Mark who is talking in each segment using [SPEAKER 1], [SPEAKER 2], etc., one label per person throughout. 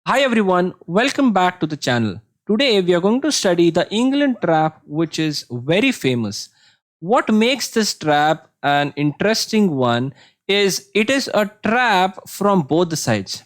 [SPEAKER 1] Hi everyone, welcome back to the channel. Today we are going to study the England trap, which is very famous. What makes this trap an interesting one is it is a trap from both the sides.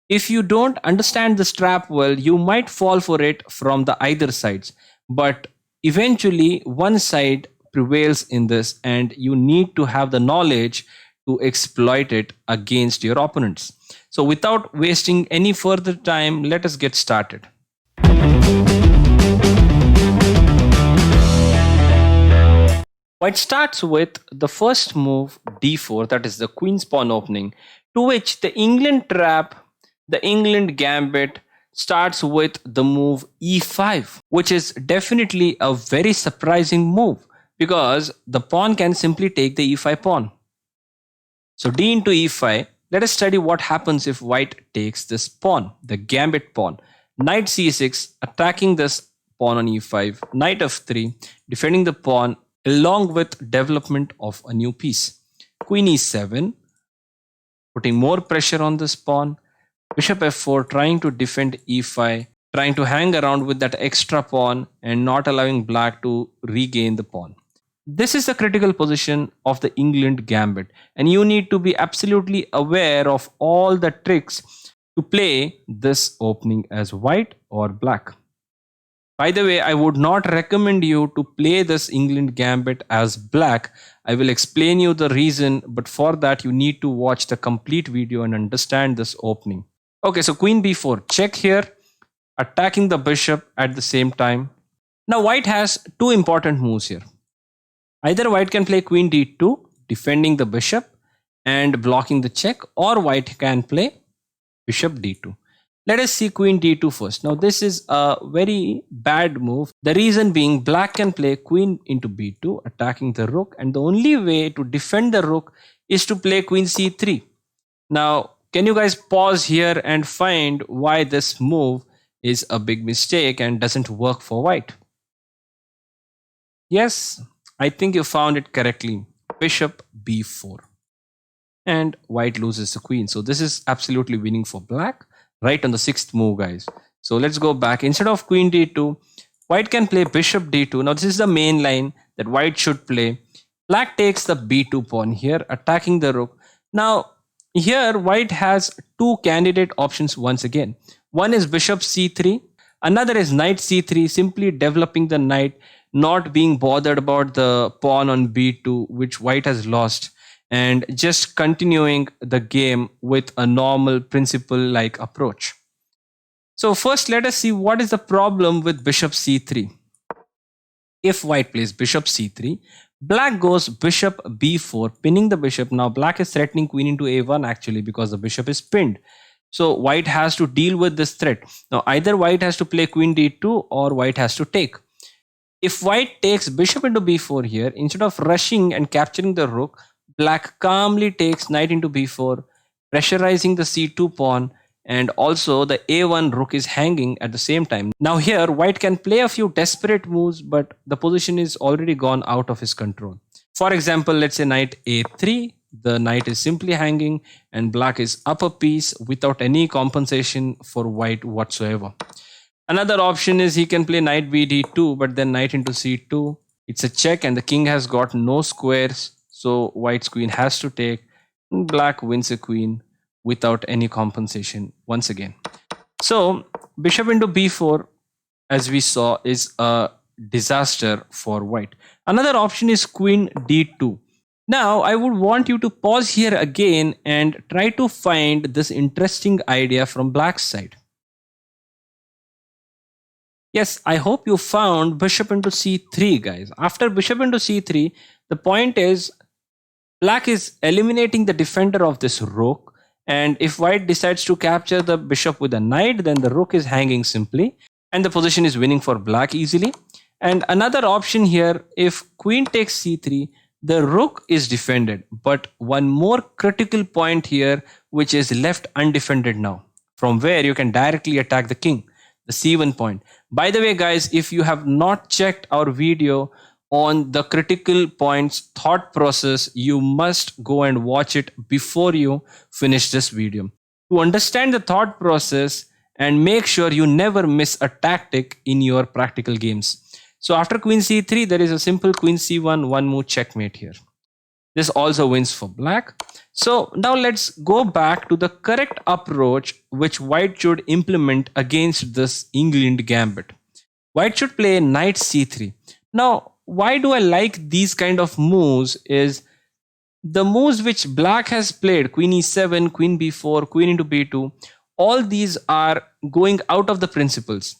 [SPEAKER 1] If you don't understand this trap well, you might fall for it from the either sides. But eventually one side prevails in this and you need to have the knowledge to exploit it against your opponents. So without wasting any further time, let us get started. White starts with the first move d4, that is the queen's pawn opening, to which the England trap, the England Gambit, starts with the move e5, which is definitely a very surprising move because the pawn can simply take the e5 pawn. So d into e5. Let us study what happens if white takes this pawn, the gambit pawn. Knight c6, attacking this pawn on e5. Knight f3, defending the pawn along with development of a new piece. Queen e7, putting more pressure on this pawn. Bishop f4, trying to defend e5, trying to hang around with that extra pawn and not allowing black to regain the pawn. This is the critical position of the England Gambit, and you need to be absolutely aware of all the tricks to play this opening as white or black. By the way, I would not recommend you to play this England Gambit as black. I will explain you the reason, but for that you need to watch the complete video and understand this opening. Okay, so queen b4, check here, attacking the bishop at the same time. Now white has two important moves here. Either white can play queen d2, defending the bishop and blocking the check, or white can play bishop d2. Let us see queen d2 first. Now this is a very bad move. The reason being black can play queen into b2, attacking the rook, and the only way to defend the rook is to play queen c3. Now, can you guys pause here and find why this move is a big mistake and doesn't work for white? Yes, I think you found it correctly. Bishop b4. And white loses the queen. So this is absolutely winning for black. Right on the sixth move, guys. So let's go back. Instead of queen d2, white can play bishop d2. Now this is the main line that white should play. Black takes the b2 pawn here, attacking the rook. Now here white has two candidate options once again. One is bishop c3. Another is knight c3, simply developing the knight, not being bothered about the pawn on b2, which white has lost, and just continuing the game with a normal principle like approach. So first let us see what is the problem with bishop c3. If white plays bishop c3, black goes bishop b4, pinning the bishop. Now black is threatening queen into a1 actually because the bishop is pinned. So white has to deal with this threat. Now either white has to play queen d2 or white has to take. If white takes bishop into b4 here, instead of rushing and capturing the rook, black calmly takes knight into b4, pressurizing the c2 pawn, and also the a1 rook is hanging at the same time. Now here white can play a few desperate moves, but the position is already gone out of his control. For example, let's say knight a3, the knight is simply hanging and black is up a piece without any compensation for white whatsoever. Another option is he can play knight b d2, but then knight into c2. It's a check and the king has got no squares, so white's queen has to take. Black wins a queen without any compensation once again. So bishop into b4, as we saw, is a disaster for white. Another option is queen d2. Now I would want you to pause here again and try to find this interesting idea from black's side. Yes, I hope you found bishop into c3, guys. After bishop into c3, the point is black is eliminating the defender of this rook. And if white decides to capture the bishop with a knight, then the rook is hanging simply. And the position is winning for black easily. And another option here, if queen takes c3, the rook is defended. But one more critical point here, which is left undefended now, from where you can directly attack the king, the c1 point. By the way, guys, if you have not checked our video on the critical points thought process, you must go and watch it before you finish this video. To understand the thought process and make sure you never miss a tactic in your practical games. So after queen c3, there is a simple queen c1, one move checkmate here. This also wins for black. So now let's go back to the correct approach which white should implement against this Englund Gambit. White should play knight c3. Now, why do I like these kind of moves is the moves which black has played, queen e7, queen b4, queen into b2, all these are going out of the principles.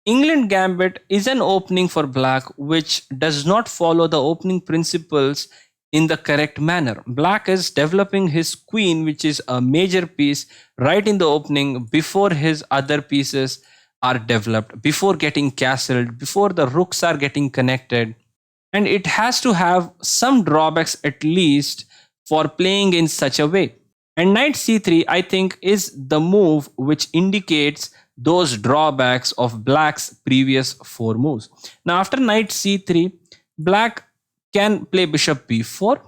[SPEAKER 1] England Gambit is an opening for black which does not follow the opening principles in the correct manner. Black is developing his queen, which is a major piece, right in the opening before his other pieces are developed, before getting castled, before the rooks are getting connected. And it has to have some drawbacks at least for playing in such a way. And knight c3, I think, is the move which indicates those drawbacks of black's previous four moves. Now, after knight c3, black can play bishop b4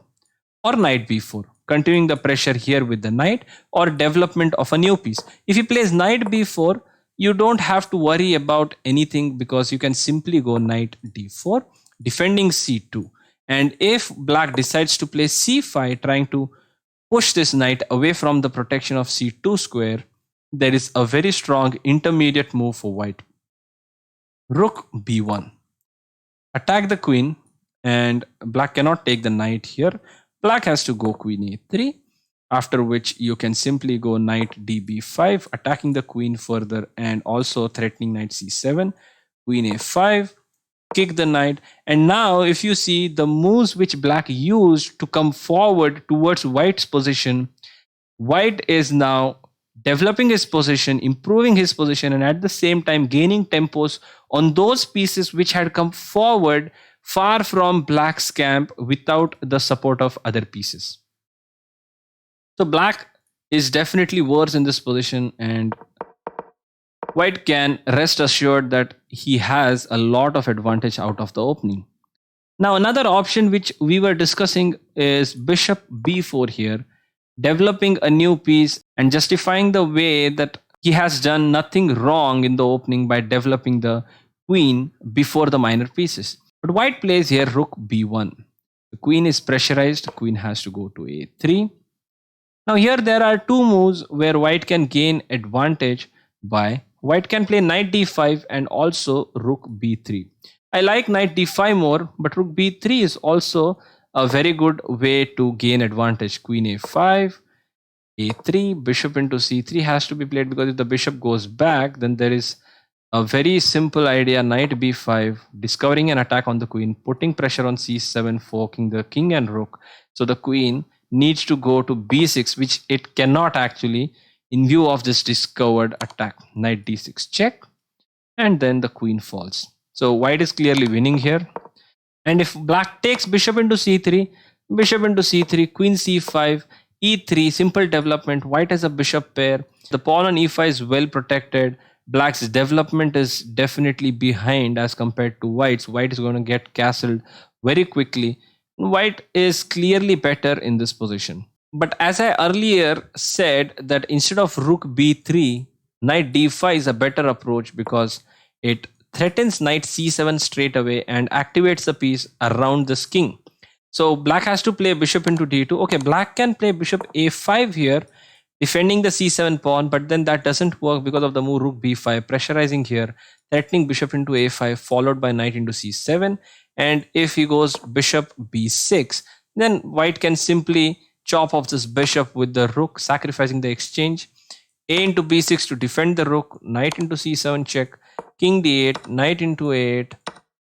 [SPEAKER 1] or knight b4, continuing the pressure here with the knight or development of a new piece. If he plays knight b4, you don't have to worry about anything because you can simply go knight d4, defending c2. And if black decides to play c5, trying to push this knight away from the protection of c2 square, there is a very strong intermediate move for white. Rook b1. Attack the queen, and black cannot take the knight here. Black has to go queen a3, after which you can simply go knight db5, attacking the queen further and also threatening knight c7, queen a5, kick the knight. And now if you see the moves which black used to come forward towards white's position, white is now developing his position, improving his position, and at the same time gaining tempos on those pieces which had come forward far from black's camp without the support of other pieces. So black is definitely worse in this position, and white can rest assured that he has a lot of advantage out of the opening. Now, another option which we were discussing is bishop b4 here, developing a new piece and justifying the way that he has done nothing wrong in the opening by developing the queen before the minor pieces. But white plays here rook b1. The queen is pressurized, the queen has to go to a3. Now here there are two moves where white can gain advantage by. White can play knight d5 and also rook b3. I like knight d5 more, but rook b3 is also a very good way to gain advantage. Queen a5, a3, bishop into c3 has to be played because if the bishop goes back, then there is a very simple idea, knight b5, discovering an attack on the queen, putting pressure on c7, forking the king and rook. So the queen needs to go to b6, which it cannot actually in view of this discovered attack. Knight d6 check, and then the queen falls. So white is clearly winning here. And if black takes bishop into c3, queen c5, e3, simple development. White has a bishop pair. The pawn on e5 is well protected. Black's development is definitely behind as compared to white's. White is going to get castled very quickly. White is clearly better in this position. But as I earlier said that instead of rook b3, knight d5 is a better approach because it threatens knight c7 straight away and activates the piece around this king. So black has to play bishop into d2. Okay, black can play bishop a5 here, defending the c7 pawn, but then that doesn't work because of the move rook b5, pressurizing here, threatening bishop into a5, followed by knight into c7. And if he goes bishop b6, then white can simply chop off this bishop with the rook, sacrificing the exchange. A into b6 to defend the rook, knight into c7 check, king d8, knight into a8,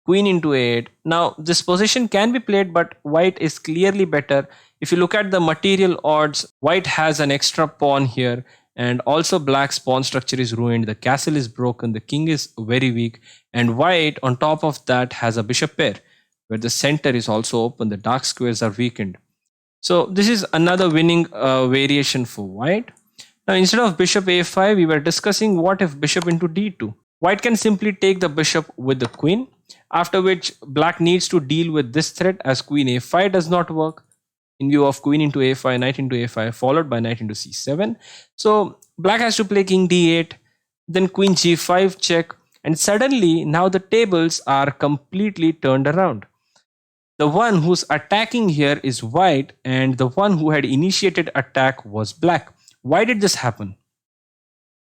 [SPEAKER 1] queen into a8. Now this position can be played, but white is clearly better. If you look at the material odds, white has an extra pawn here, and also black's pawn structure is ruined. The castle is broken, the king is very weak, and white on top of that has a bishop pair where the center is also open, the dark squares are weakened. So this is another winning variation for white. Now instead of bishop a5, we were discussing what if bishop into d2. White can simply take the bishop with the queen, after which black needs to deal with this threat as queen a5 does not work in view of queen into a5, knight into a5, followed by knight into c7. So black has to play king d8, then queen g5 check, and suddenly now the tables are completely turned around. The one who's attacking here is white, and the one who had initiated attack was black. Why did this happen?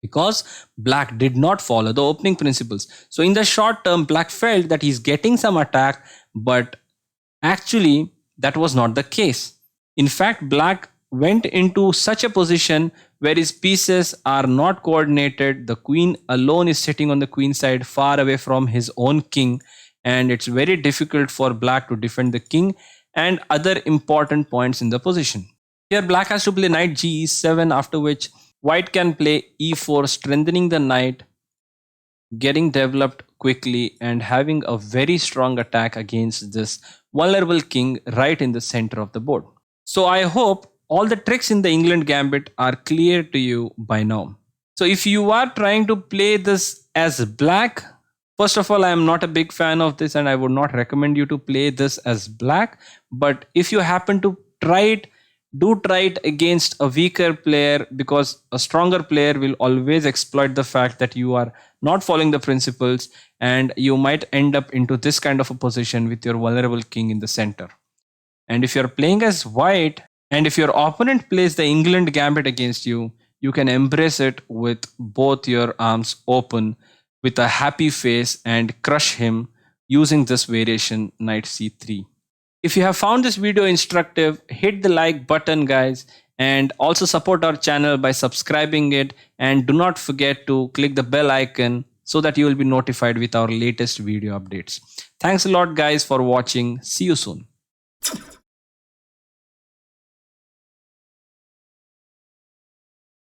[SPEAKER 1] Because black did not follow the opening principles. So in the short term, black felt that he's getting some attack, but actually that was not the case. In fact, black went into such a position where his pieces are not coordinated. The queen alone is sitting on the queen side, far away from his own king, and it's very difficult for black to defend the king and other important points in the position. Here black has to play knight g7, after which white can play e4, strengthening the knight, getting developed quickly and having a very strong attack against this vulnerable king right in the center of the board. So I hope all the tricks in the Englund Gambit are clear to you by now. So if you are trying to play this as black, first of all, I am not a big fan of this and I would not recommend you to play this as black. But if you happen to try it, do try it against a weaker player, because a stronger player will always exploit the fact that you are not following the principles, and you might end up into this kind of a position with your vulnerable king in the center. And if you're playing as white, and if your opponent plays the England Gambit against you, you can embrace it with both your arms open with a happy face and crush him using this variation knight c3. If you have found this video instructive, hit the like button, guys, and also support our channel by subscribing it, and do not forget to click the bell icon so that you will be notified with our latest video updates. Thanks a lot, guys, for watching. See you soon.